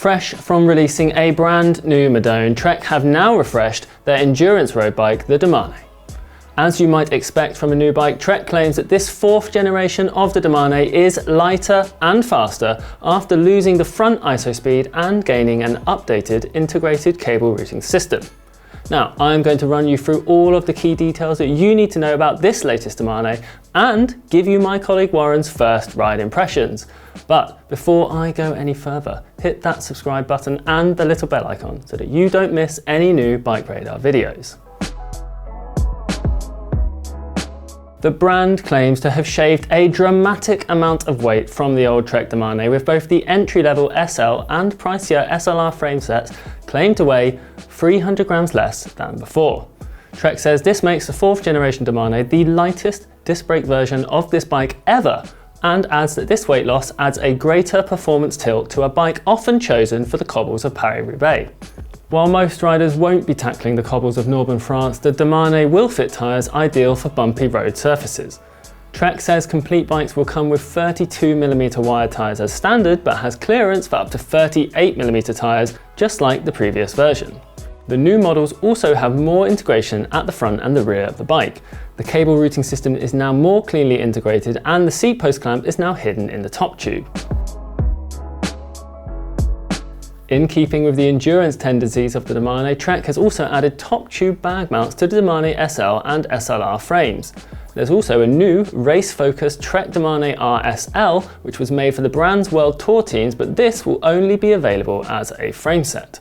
Fresh from releasing a brand new Madone, Trek have now refreshed their endurance road bike, the Domane. As you might expect from a new bike, Trek claims that this fourth generation of the Domane is lighter and faster after losing the front IsoSpeed and gaining an updated integrated cable routing system. Now, I'm going to run you through all of the key details that you need to know about this latest Domane and give you my colleague Warren's first ride impressions. But before I go any further, hit that subscribe button and the little bell icon so that you don't miss any new BikeRadar videos. The brand claims to have shaved a dramatic amount of weight from the old Trek Domane, with both the entry-level SL and pricier SLR frame sets claimed to weigh 300 grams less than before. Trek says this makes the fourth generation Domane the lightest disc brake version of this bike ever, and adds that this weight loss adds a greater performance tilt to a bike often chosen for the cobbles of Paris-Roubaix. While most riders won't be tackling the cobbles of northern France, the Domane will fit tyres ideal for bumpy road surfaces. Trek says complete bikes will come with 32mm wide tyres as standard, but has clearance for up to 38mm tyres, just like the previous version. The new models also have more integration at the front and the rear of the bike. The cable routing system is now more cleanly integrated, and the seat post clamp is now hidden in the top tube. In keeping with the endurance tendencies of the Domane, Trek has also added top tube bag mounts to the Domane SL and SLR frames. There's also a new race-focused Trek Domane RSL, which was made for the brand's World Tour teams, but this will only be available as a frame set.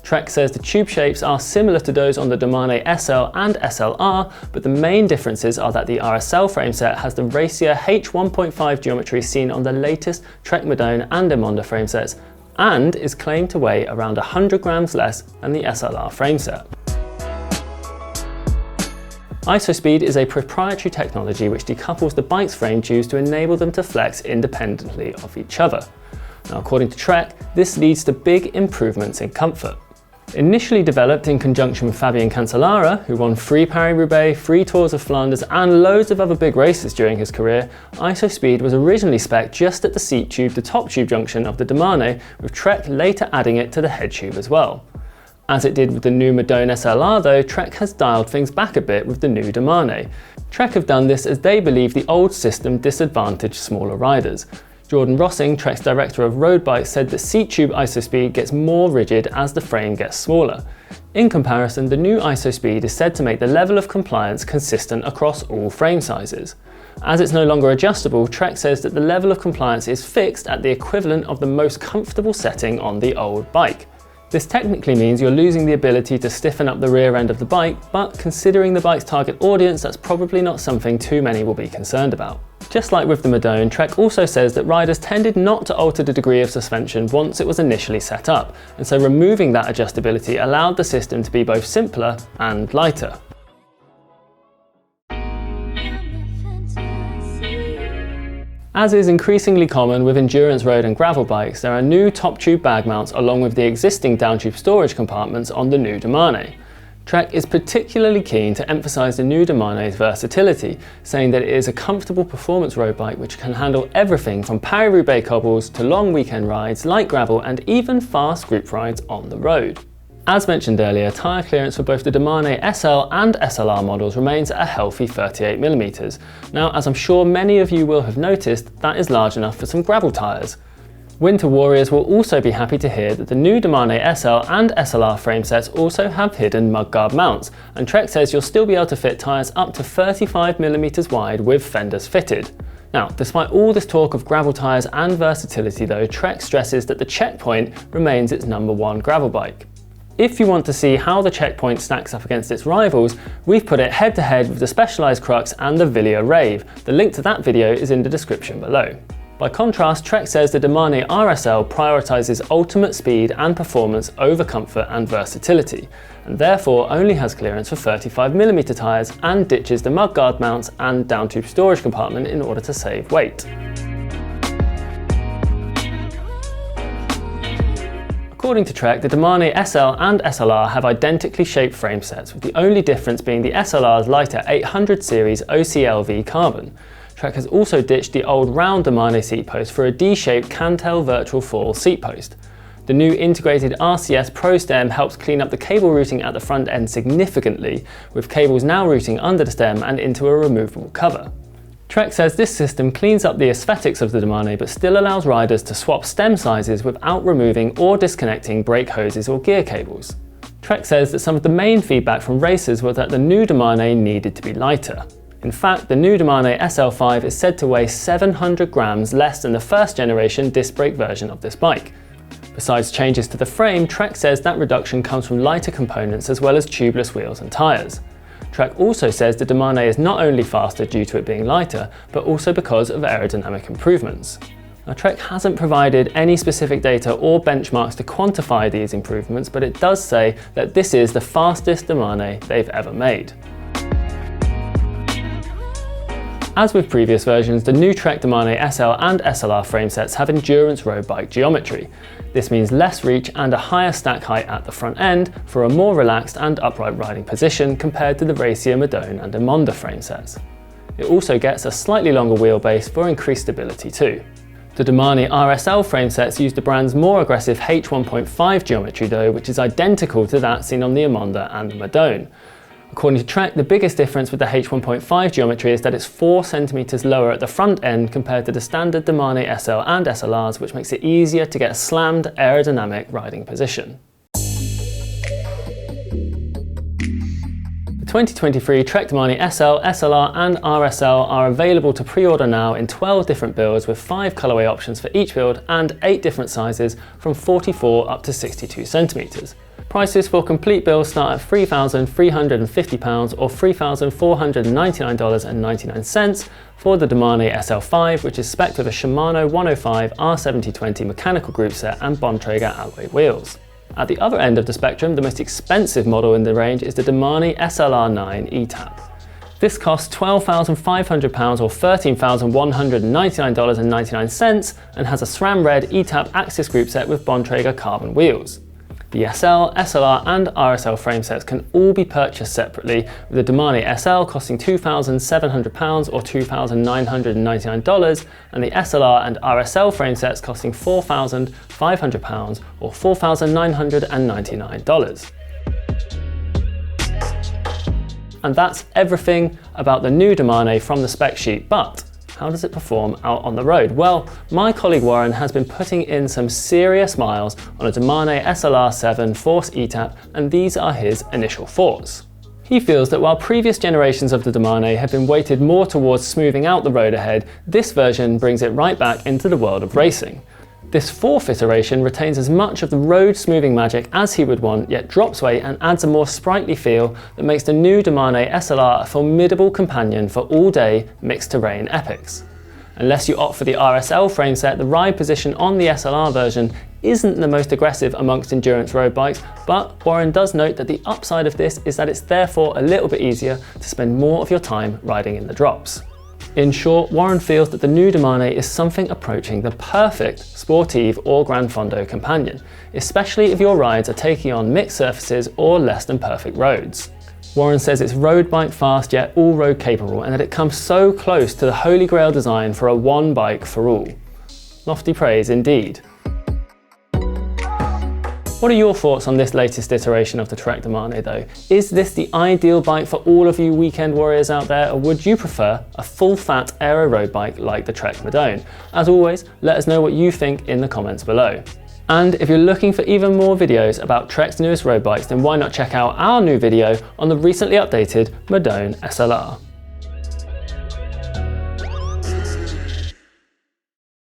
Trek says the tube shapes are similar to those on the Domane SL and SLR, but the main differences are that the RSL frameset has the racier H1.5 geometry seen on the latest Trek Madone and Emonda framesets, and is claimed to weigh around 100 grams less than the SLR frameset. IsoSpeed is a proprietary technology which decouples the bike's frame tubes to enable them to flex independently of each other. Now, according to Trek, this leads to big improvements in comfort. Initially developed in conjunction with Fabien Cancellara, who won 3 Paris-Roubaix, 3 Tours of Flanders and loads of other big races during his career, IsoSpeed was originally spec'd just at the seat tube to top tube junction of the Domane, with Trek later adding it to the head tube as well. As it did with the new Madone SLR though, Trek has dialed things back a bit with the new Domane. Trek have done this as they believe the old system disadvantaged smaller riders. Warren Rossiter, Trek's director of road bikes, said that seat tube IsoSpeed gets more rigid as the frame gets smaller. In comparison, the new IsoSpeed is said to make the level of compliance consistent across all frame sizes. As it's no longer adjustable, Trek says that the level of compliance is fixed at the equivalent of the most comfortable setting on the old bike. This technically means you're losing the ability to stiffen up the rear end of the bike, but considering the bike's target audience, that's probably not something too many will be concerned about. Just like with the Madone, Trek also says that riders tended not to alter the degree of suspension once it was initially set up, and so removing that adjustability allowed the system to be both simpler and lighter. As is increasingly common with endurance road and gravel bikes, there are new top tube bag mounts along with the existing down tube storage compartments on the new Domane. Trek is particularly keen to emphasise the new Domane's versatility, saying that it is a comfortable performance road bike which can handle everything from Paris-Roubaix cobbles to long weekend rides, light gravel and even fast group rides on the road. As mentioned earlier, tyre clearance for both the Domane SL and SLR models remains at a healthy 38mm. Now, as I'm sure many of you will have noticed, that is large enough for some gravel tyres. Winter warriors will also be happy to hear that the new Domane SL and SLR framesets also have hidden mudguard mounts, and Trek says you'll still be able to fit tyres up to 35mm wide with fenders fitted. Now, despite all this talk of gravel tyres and versatility though, Trek stresses that the Checkpoint remains its #1 gravel bike. If you want to see how the Checkpoint stacks up against its rivals, we've put it head to head with the Specialized Crux and the Villiers Rave. The link to that video is in the description below. By contrast, Trek says the Domane RSL prioritises ultimate speed and performance over comfort and versatility, and therefore only has clearance for 35mm tyres and ditches the mudguard mounts and down tube storage compartment in order to save weight. According to Trek, the Domane SL and SLR have identically shaped frame sets, with the only difference being the SLR's lighter 800 series OCLV carbon. Trek has also ditched the old round Domane seat post for a D-shaped Cantel virtual fall seat post. The new integrated RCS Pro stem helps clean up the cable routing at the front end significantly, with cables now routing under the stem and into a removable cover. Trek says this system cleans up the aesthetics of the Domane but still allows riders to swap stem sizes without removing or disconnecting brake hoses or gear cables. Trek says that some of the main feedback from racers was that the new Domane needed to be lighter. In fact, the new Domane SL5 is said to weigh 700 grams less than the first generation disc brake version of this bike. Besides changes to the frame, Trek says that reduction comes from lighter components as well as tubeless wheels and tyres. Trek also says the Domane is not only faster due to it being lighter, but also because of aerodynamic improvements. Now, Trek hasn't provided any specific data or benchmarks to quantify these improvements, but it does say that this is the fastest Domane they've ever made. As with previous versions, the new Trek Domane SL and SLR framesets have endurance road bike geometry. This means less reach and a higher stack height at the front end for a more relaxed and upright riding position compared to the racier Madone and Emonda framesets. It also gets a slightly longer wheelbase for increased stability too. The Domane RSL framesets use the brand's more aggressive H1.5 geometry though, which is identical to that seen on the Emonda and the Madone. According to Trek, the biggest difference with the H1.5 geometry is that it's 4 cm lower at the front end compared to the standard Domane SL and SLRs, which makes it easier to get a slammed aerodynamic riding position. The 2023 Trek Domane SL, SLR and RSL are available to pre-order now in 12 different builds with 5 colourway options for each build and 8 different sizes from 44 up to 62 cm. Prices for complete builds start at £3,350 or $3,499.99 for the Domane SL5, which is spec'd with a Shimano 105 R7020 mechanical group set and Bontrager alloy wheels. At the other end of the spectrum, the most expensive model in the range is the Domane SLR9 ETAP. This costs £12,500 or $13,199.99 and has a SRAM red ETAP Axis group set with Bontrager carbon wheels. The SL, SLR and RSL framesets can all be purchased separately, with the Domane SL costing £2,700 or $2,999 and the SLR and RSL framesets costing £4,500 or $4,999. And that's everything about the new Domane from the spec sheet, but how does it perform out on the road? Well, my colleague Warren has been putting in some serious miles on a Domane SLR7 Force ETAP, and these are his initial thoughts. He feels that while previous generations of the Domane have been weighted more towards smoothing out the road ahead, this version brings it right back into the world of racing. This fourth iteration retains as much of the road smoothing magic as he would want, yet drops weight and adds a more sprightly feel that makes the new Domane SLR a formidable companion for all-day mixed terrain epics. Unless you opt for the RSL frameset, the ride position on the SLR version isn't the most aggressive amongst endurance road bikes, but Warren does note that the upside of this is that it's therefore a little bit easier to spend more of your time riding in the drops. In short, Warren feels that the new Domane is something approaching the perfect Sportive or Gran Fondo companion, especially if your rides are taking on mixed surfaces or less than perfect roads. Warren says it's road bike fast yet all road capable, and that it comes so close to the holy grail design for a one bike for all. Lofty praise indeed. What are your thoughts on this latest iteration of the Trek Domane though? Is this the ideal bike for all of you weekend warriors out there, or would you prefer a full-fat aero road bike like the Trek Madone? As always, let us know what you think in the comments below. And if you're looking for even more videos about Trek's newest road bikes, then why not check out our new video on the recently updated Madone SLR.